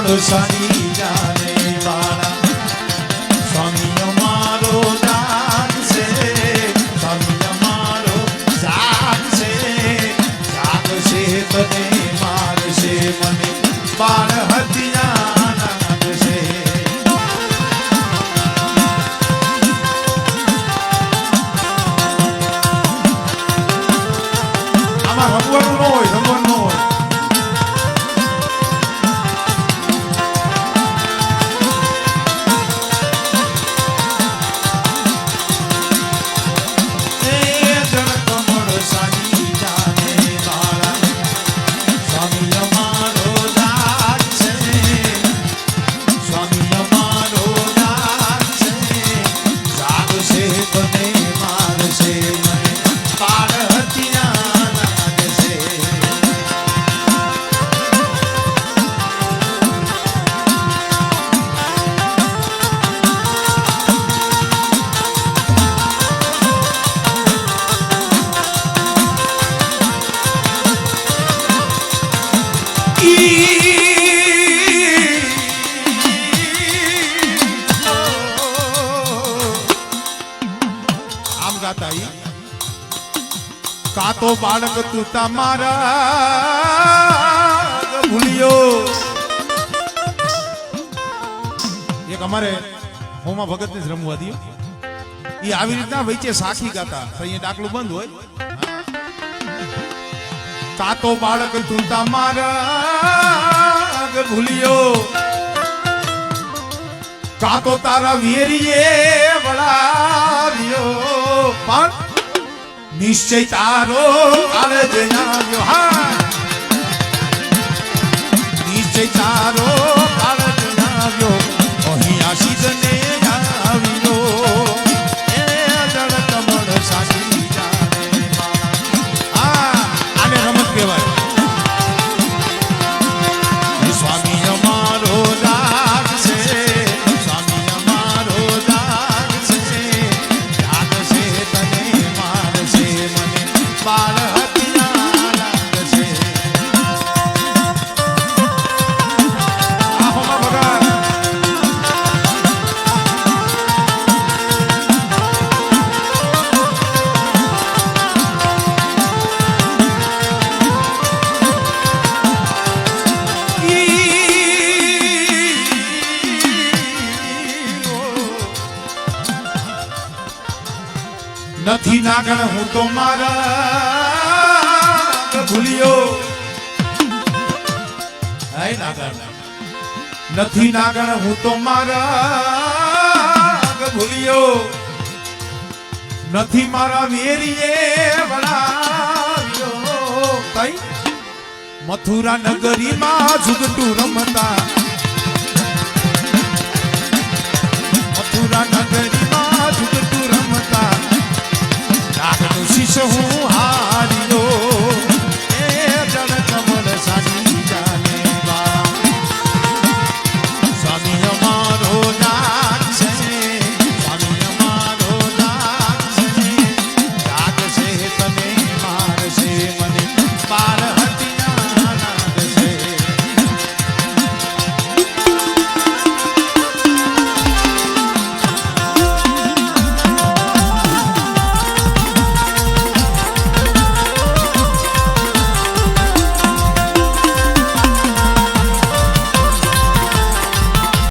સાની જાને વાળા સ્વામી અમારો જાગ છે સ્વામી અમારો જાગ છે તને મારશે મને બાળ હત્યા નાગશે આમાં રમવાનું ન હોય રમવાનું ન હોય કાતો બાળક તું તમારા ભૂલ્યો એક અમારે હોમાં ભગત ને રમવા દો એ આવી રીતના વચ્ચે સાખી ગાતા તો અહીંયા ડાકલું બંધ હોય કાતો બાળક તું તમારા ભૂલ્યો કાતો તારા વેરીએ વળાવ્યો પણ નિશ્ચય તારો કાલે જણાવ્યો હા નિશ્ચય તારો કાલે જણાવ્યો અહીં આશીષને આવ્યો એ જળ કમળ સાચી જાણે હા આને રમત કહેવાય સ્વામી અમારો દાગ છે સ્વામી અમારો દાગ છે દાગ છે તને મારશે મને બાળ હત્યા લાગશે આહોમાં ભગવાન નથી નાગણ હું તો મારા ભૂલ્યો હે નાગણ નથી નાગણ હું તો મારા ભૂલ્યો નથી મારા વેરીએ વળાવ્યો તઈ મથુરા નગરીમાં જુગટું રમતા મથુરા નગરીમાં જુગટું રમતા નાગનો શિષ્ય હું